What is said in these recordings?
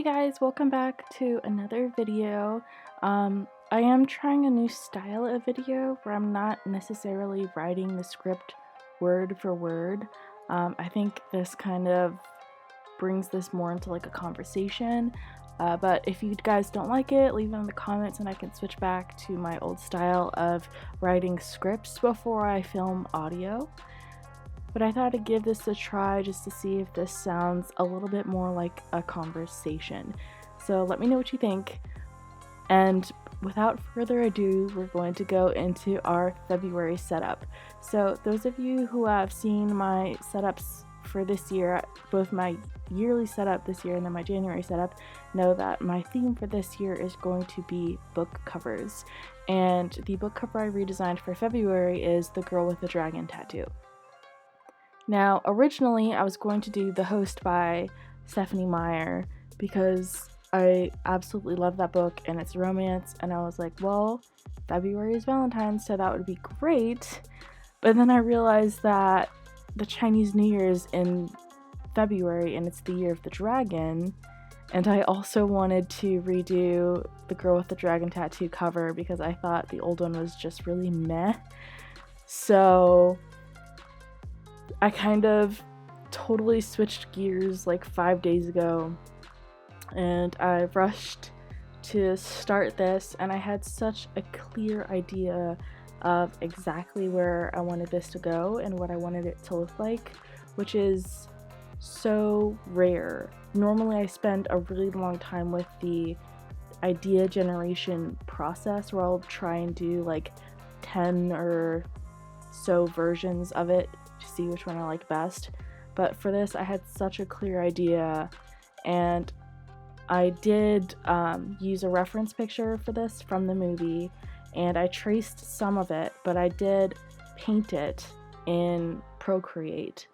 Hey guys, welcome back to another video. I am trying a new style of video where I'm not necessarily writing the script word for word. I think this kind of brings this more into like a conversation, but if you guys don't like it, leave it in the comments and I can switch back to my old style of writing scripts before I film audio. But I thought I'd give this a try just to see if this sounds a little bit more like a conversation. So let me know what you think. And without further ado, we're going to go into our February setup. So those of you who have seen my setups for this year, both my yearly setup this year and then my January setup, know that my theme for this year is going to be book covers. And the book cover I redesigned for February is The Girl with the Dragon Tattoo. Now, originally, I was going to do The Host by Stephanie Meyer because I absolutely love that book and it's romance, and I was like, well, February is Valentine's, so that would be great. But then I realized that the Chinese New Year is in February and it's the Year of the Dragon, and I also wanted to redo The Girl with the Dragon Tattoo cover because I thought the old one was just really meh. So I kind of totally switched gears like 5 days ago, and I rushed to start this, and I had such a clear idea of exactly where I wanted this to go and what I wanted it to look like, which is so rare. Normally I spend a really long time with the idea generation process where I'll try and do like 10 or so versions of it to see which one I like best. But for this, I had such a clear idea, and I did use a reference picture for this from the movie, and I traced some of it, but I did paint it in Procreate.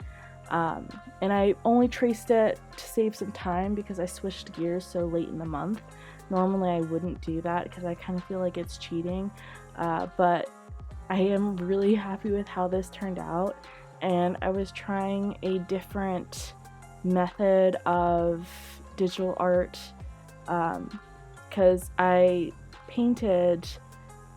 And I only traced it to save some time because I switched gears so late in the month. Normally I wouldn't do that because I kind of feel like it's cheating, but I am really happy with how this turned out. And I was trying a different method of digital art because I painted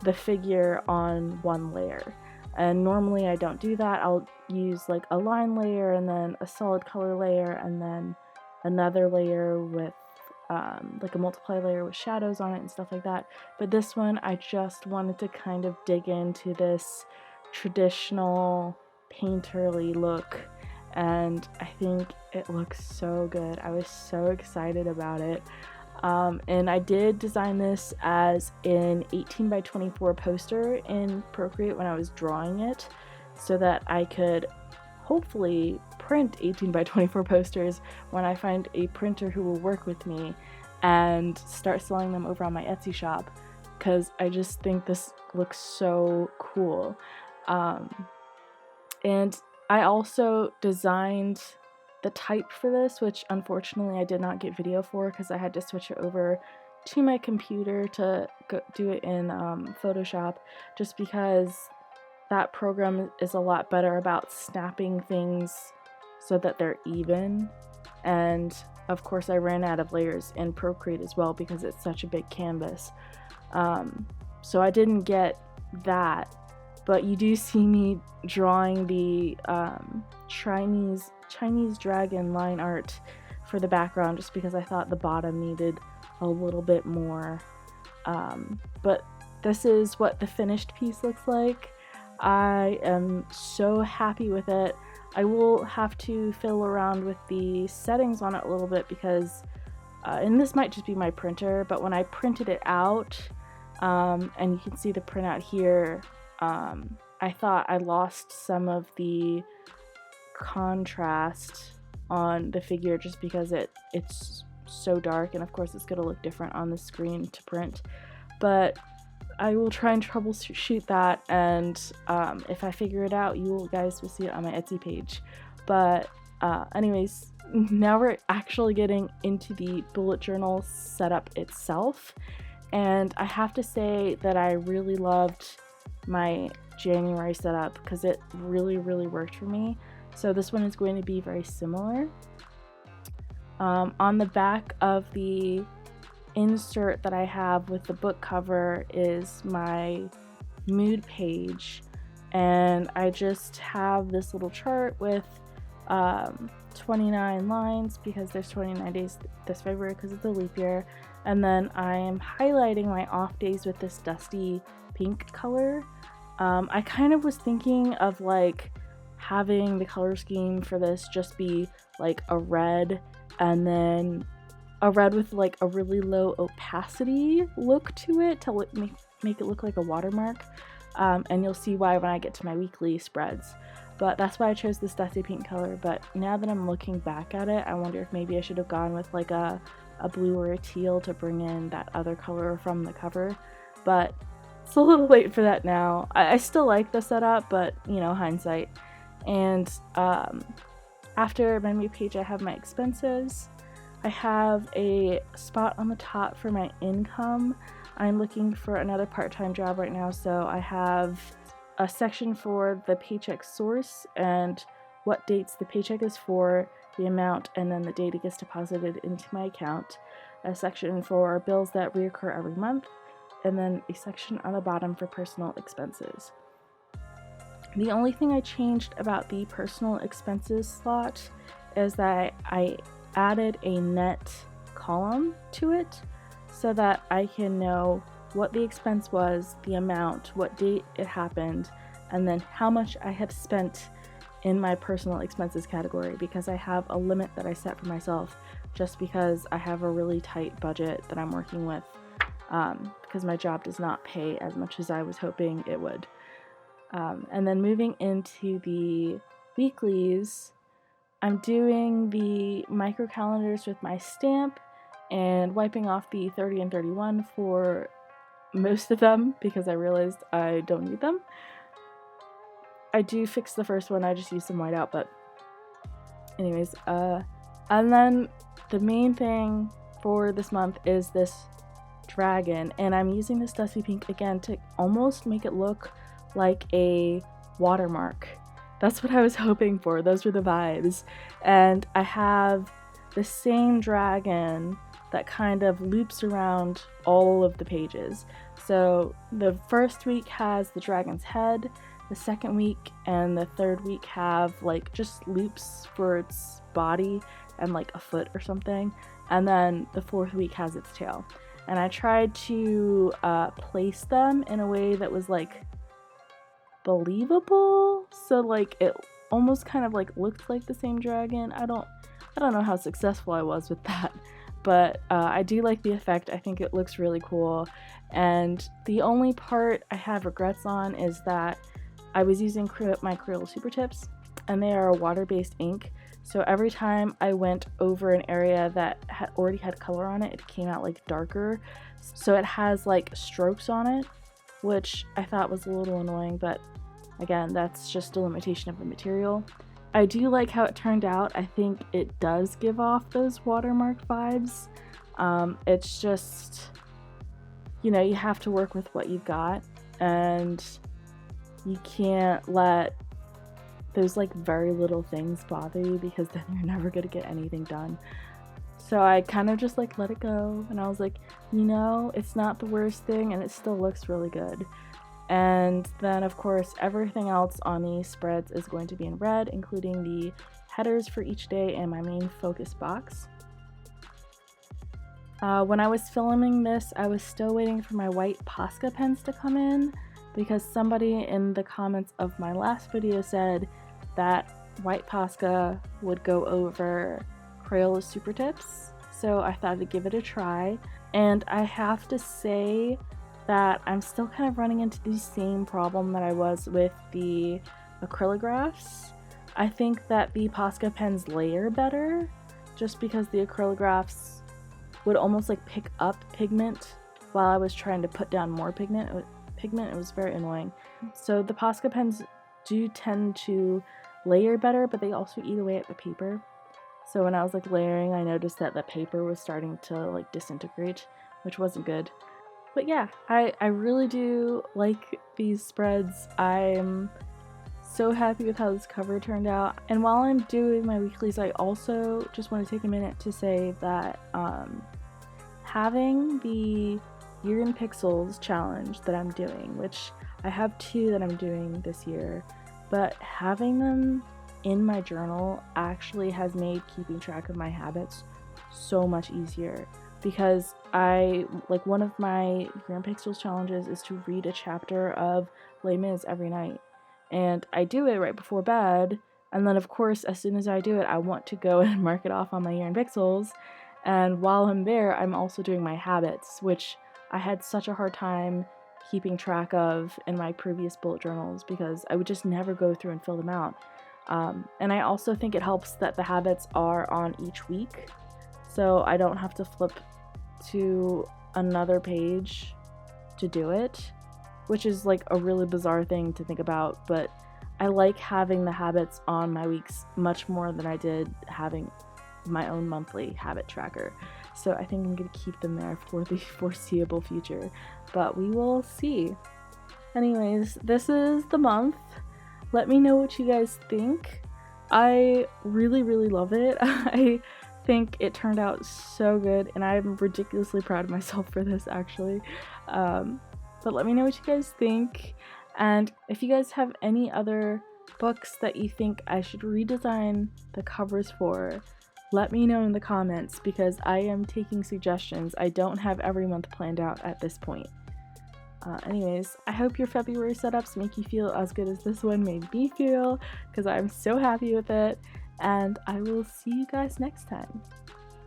the figure on one layer, and normally I don't do that. I'll use like a line layer and then a solid color layer and then another layer with like a multiply layer with shadows on it and stuff like that. But this one I just wanted to kind of dig into this traditional painterly look, and I think it looks so good. I was so excited about it. And I did design this as an 18 by 24 poster in Procreate when I was drawing it, so that I could hopefully print 18 by 24 posters when I find a printer who will work with me and start selling them over on my Etsy shop, because I just think this looks so cool. And I also designed the type for this, which unfortunately I did not get video for because I had to switch it over to my computer to do it in Photoshop, just because that program is a lot better about snapping things so that they're even. And of course I ran out of layers in Procreate as well because it's such a big canvas. So I didn't get that. But you do see me drawing the Chinese dragon line art for the background just because I thought the bottom needed a little bit more. But this is what the finished piece looks like. I am so happy with it. I will have to fiddle around with the settings on it a little bit because, and this might just be my printer, but when I printed it out, and you can see the printout here, I thought I lost some of the contrast on the figure just because it's so dark, and of course it's going to look different on the screen to print. But I will try and troubleshoot that, and if I figure it out, you guys will see it on my Etsy page. But anyways, now we're actually getting into the bullet journal setup itself, and I have to say that I really loved my January setup because it really worked for me. So this one is going to be very similar. On the back of the insert that I have with the book cover is my mood page, and I just have this little chart with 29 lines because there's 29 days this February because of the leap year, and then I am highlighting my off days with this dusty pink color. I kind of was thinking of like having the color scheme for this just be like a red, and then a red with like a really low opacity look to it to make it look like a watermark. And you'll see why when I get to my weekly spreads. But that's why I chose this dusty pink color. But now that I'm looking back at it, I wonder if maybe I should have gone with like a blue or a teal to bring in that other color from the cover. But it's a little late for that now. I still like the setup, but you know, hindsight. And after my new page, I have my expenses. I have a spot on the top for my income. I'm looking for another part-time job right now, so I have a section for the paycheck source and what dates the paycheck is for, the amount, and then the date it gets deposited into my account. A section for bills that reoccur every month, and then a section on the bottom for personal expenses. The only thing I changed about the personal expenses slot is that I added a net column to it so that I can know what the expense was, the amount, what date it happened, and then how much I have spent in my personal expenses category, because I have a limit that I set for myself just because I have a really tight budget that I'm working with, because my job does not pay as much as I was hoping it would. And then moving into the weeklies, I'm doing the micro calendars with my stamp and wiping off the 30 and 31 for most of them because I realized I don't need them. I do fix the first one, I just use some whiteout, but anyways, and then the main thing for this month is this dragon, and I'm using this dusty pink again to almost make it look like a watermark. That's what I was hoping for. Those were the vibes. And I have the same dragon that kind of loops around all of the pages. So the first week has the dragon's head, the second week and the third week have like just loops for its body and like a foot or something, and then the fourth week has its tail. And I tried to place them in a way that was like believable, so like it almost kind of like looked like the same dragon. I don't know how successful I was with that, but I do like the effect. I think it looks really cool. And the only part I have regrets on is that I was using my Crayola Super Tips, and they are a water-based ink, so every time I went over an area that already had color on it, it came out like darker, so it has like strokes on it, which I thought was a little annoying, but again, that's just a limitation of the material. I do like how it turned out. I think it does give off those watermark vibes. It's just, you know, you have to work with what you've got, and you can't let those like very little things bother you, because then you're never gonna get anything done. So I kind of just like let it go, and I was like, you know, it's not the worst thing and it still looks really good. And then of course everything else on these spreads is going to be in red, including the headers for each day and my main focus box. When I was filming this, I was still waiting for my white POSCA pens to come in, because somebody in the comments of my last video said that white POSCA would go over Crayola Super Tips, so I thought I'd give it a try. And I have to say that I'm still kind of running into the same problem that I was with the acrylographs. I think that the POSCA pens layer better, just because the acrylographs would almost like pick up pigment while I was trying to put down more pigment. It was very annoying. So the POSCA pens do tend to layer better, but they also eat away at the paper. So when I was like layering, I noticed that the paper was starting to like disintegrate, which wasn't good. But yeah, I really do like these spreads. I'm so happy with how this cover turned out. And while I'm doing my weeklies, I also just want to take a minute to say that having the Year in Pixels challenge that I'm doing, which I have 2 that I'm doing this year, but having them in my journal actually has made keeping track of my habits so much easier, because one of my Year in Pixels challenges is to read a chapter of Les Mis every night, and I do it right before bed, and then of course as soon as I do it I want to go and mark it off on my Year in Pixels, and while I'm there I'm also doing my habits, which I had such a hard time keeping track of in my previous bullet journals because I would just never go through and fill them out. And I also think it helps that the habits are on each week, so I don't have to flip to another page to do it, which is like a really bizarre thing to think about, but I like having the habits on my weeks much more than I did having my own monthly habit tracker. So I think I'm gonna keep them there for the foreseeable future, but we will see. Anyways, this is the month. Let me know what you guys think. I really, really love it. I think it turned out so good, and I'm ridiculously proud of myself for this, actually. But let me know what you guys think, and if you guys have any other books that you think I should redesign the covers for, let me know in the comments, because I am taking suggestions. I don't have every month planned out at this point. Anyways, I hope your February setups make you feel as good as this one made me feel, because I'm so happy with it, and I will see you guys next time.